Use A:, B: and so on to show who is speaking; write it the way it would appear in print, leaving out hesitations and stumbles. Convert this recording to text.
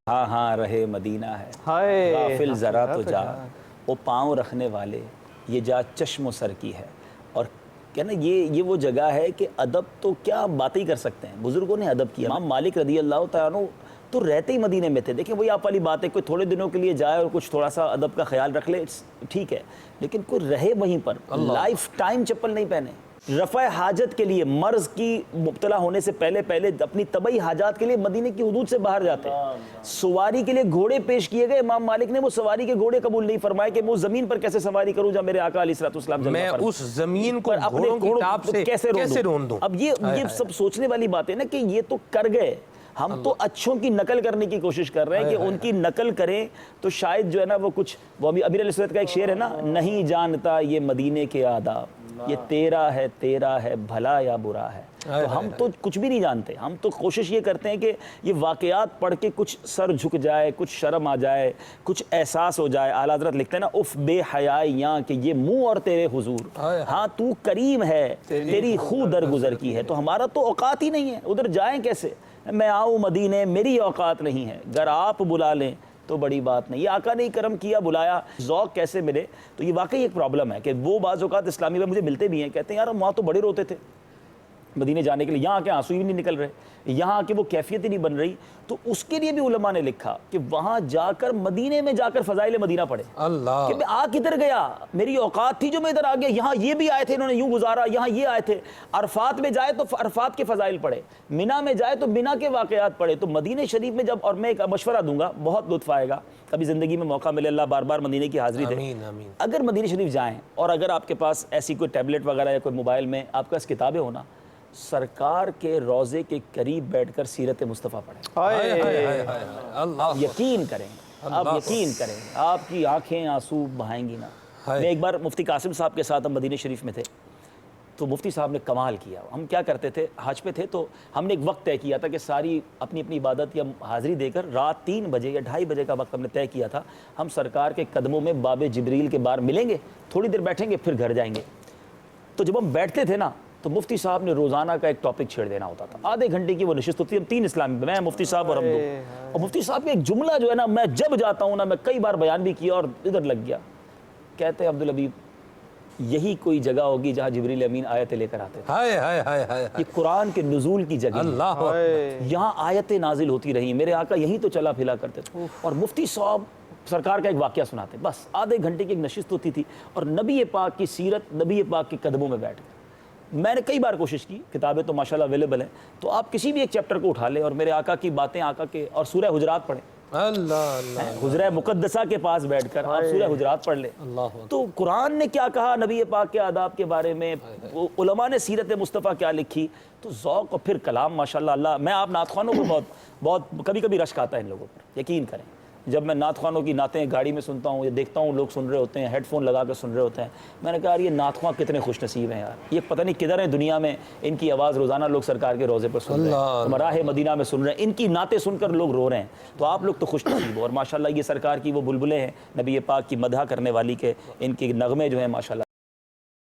A: ہاں ہاں رہے مدینہ ہے،
B: ہائے
A: غافل ذرا تو جا وہ پاؤں رکھنے والے، یہ جا چشم و سر کی ہے۔ اور کیا نا یہ وہ جگہ ہے کہ ادب تو کیا باتیں ہی کر سکتے ہیں، بزرگوں نے ادب کیا۔ امام مالک رضی اللہ تعالیٰ عنہ تو رہتے ہی مدینے میں تھے۔ دیکھیں وہی آپ والی بات ہے، کوئی تھوڑے دنوں کے لیے جائے اور کچھ تھوڑا سا ادب کا خیال رکھ لے ٹھیک ہے، لیکن کوئی رہے وہیں پر، لائف ٹائم چپل نہیں پہنے۔ رفع حاجت کے لیے، مرض کی مبتلا ہونے سے پہلے اپنی طبعی حاجات کے لیے مدینے کی حدود سے باہر جاتے ہیں۔ سواری کے لیے گھوڑے پیش کیے گئے، امام مالک نے وہ سواری کے گھوڑے قبول نہیں فرمائے کہ میں اس زمین پر کیسے سواری کروں جہاں میرے آقا علیہ السلام
C: میں اس زمین کو گھوڑوں کی ٹاپ سے کیسے رون دوں۔
A: اب یہ سب سوچنے والی بات ہے نا کہ یہ تو کر گئے، ہم تو اچھوں کی نقل کرنے کی کوشش کر رہے ہیں کہ ان کی نقل کریں تو شاید جو ہے نا وہ کچھ، وہ امیر علیہ السلام کا ایک شعر ہے نا، نہیں جانتا یہ مدینے کے آداب، یہ تیرا ہے بھلا یا برا ہے۔ تو ہم تو کچھ بھی نہیں جانتے، ہم تو کوشش یہ کرتے ہیں کہ یہ واقعات پڑھ کے کچھ سر جھک جائے، کچھ شرم آ جائے، کچھ احساس ہو جائے۔ اعلیٰ حضرت لکھتے ہیں نا، اف بے حیائی یہاں کہ یہ منہ اور تیرے حضور، ہاں تو کریم ہے تیری خو درگزر کی ہے۔ تو ہمارا تو اوقات ہی نہیں ہے، ادھر جائیں کیسے؟ میں آؤں مدینے میری اوقات نہیں ہے، اگر آپ بلا لیں تو بڑی بات نہیں۔ یہ آقا نے کرم کیا، بلایا، ذوق کیسے ملے؟ تو یہ واقعی ایک پرابلم ہے کہ وہ بعض اوقات اسلامی میں مجھے ملتے بھی ہیں، کہتے ہیں یار ہم وہاں تو بڑے روتے تھے مدینے جانے کے لیے، یہاں کے آنسو ہی نہیں نکل رہے، یہاں کے وہ کیفیت ہی نہیں بن رہی۔ تو اس کے لیے بھی علماء نے لکھا کہ وہاں جا کر مدینے میں جا کر فضائل مدینہ پڑھے، کہ میں آ کدھر گیا، میری اوقات تھی جو میں ادھر آ گیا، یہاں یہ بھی آئے تھے انہوں نے یوں گزارا، یہاں یہ آئے تھے۔ عرفات میں جائے تو عرفات کے فضائل پڑھے، مینا میں جائے تو مینا کے واقعات پڑھے۔ تو مدینے شریف میں جب، اور میں ایک مشورہ دوں گا، بہت لطف آئے گا، کبھی زندگی میں موقع ملے، اللہ بار بار مدینے کی حاضری دے، اگر مدینے شریف جائیں اور اگر آپ کے پاس ایسی کوئی ٹیبلٹ وغیرہ یا کوئی موبائل میں آپ کے پاس کتابیں ہونا، سرکار کے روضے کے قریب بیٹھ کر سیرت مصطفیٰ پڑھیں، یقین کریں، آپ یقین کریں، آپ کی آنکھیں آنسو بہائیں گی نا۔ میں ایک بار مفتی قاسم صاحب کے ساتھ ہم مدینہ شریف میں تھے، تو مفتی صاحب نے کمال کیا۔ ہم کیا کرتے تھے، حج پہ تھے، تو ہم نے ایک وقت طے کیا تھا کہ ساری اپنی اپنی عبادت یا حاضری دے کر رات 3 بجے یا 2:30 بجے کا وقت ہم نے طے کیا تھا، ہم سرکار کے قدموں میں باب جبریل کے باہر ملیں گے، تھوڑی دیر بیٹھیں گے پھر گھر جائیں گے۔ تو جب ہم بیٹھتے تھے نا تو مفتی صاحب نے روزانہ کا ایک ٹاپک چھیڑ دینا ہوتا تھا، آدھے گھنٹے کی وہ نشست ہوتی ہے، ہم 3 اسلامی، میں مفتی صاحب اور ہم دو، اور مفتی صاحب کا ایک جملہ جو ہے نا، میں جب جاتا ہوں نا، میں کئی بار بیان بھی کیا اور ادھر لگ گیا، کہتے ہیں عبدالحبیب یہی کوئی جگہ ہوگی جہاں جبریل امین آیتیں لے کر آتے تھے، یہ قرآن کے نزول کی جگہ، یہاں آیتیں نازل ہوتی رہی، میرے آقا یہیں تو چلا پھلا کرتے تھے، اور مفتی صاحب سرکار کا ایک واقعہ سناتے، بس آدھے گھنٹے کی ایک نشست ہوتی تھی، اور نبی پاک کی سیرت، نبی پاک کے قدموں میں بیٹھ گئے۔ میں نے کئی بار کوشش کی، کتابیں تو ماشاءاللہ اویلیبل ہیں، تو آپ کسی بھی ایک چیپٹر کو اٹھا لیں اور میرے آقا کی باتیں، آقا کے، اور سورہ حجرات پڑھیں، حجرہ مقدسہ کے پاس بیٹھ کر آپ سورہ حجرات پڑھ لیں، تو قرآن نے کیا کہا نبی پاک کے آداب کے بارے میں، علماء نے سیرت مصطفیٰ کیا لکھی، تو ذوق اور پھر کلام ماشاءاللہ۔ اللہ، میں آپ نعت خوانوں کو بہت کبھی کبھی رشک آتا ہے ان لوگوں پر، یقین کریں، جب میں نعت خوانوں کی نعتیں گاڑی میں سنتا ہوں یا دیکھتا ہوں لوگ سن رہے ہوتے ہیں، ہیڈ فون لگا کر سن رہے ہوتے ہیں، میں نے کہا یار یہ نعت خواں کتنے خوش نصیب ہیں یار، یہ پتہ نہیں کدھر ہیں دنیا میں، ان کی آواز روزانہ لوگ سرکار کے روضے پر سن رہے ہیں، مراہ مدینہ میں سن رہے ہیں، ان کی نعتیں سن کر لوگ رو رہے ہیں، تو آپ لوگ تو خوش نصیب ہو، اور ماشاءاللہ یہ سرکار کی وہ بلبلیں ہیں، نبی پاک کی مدح کرنے والی کے، ان کے نغمے جو ہیں ماشاءاللہ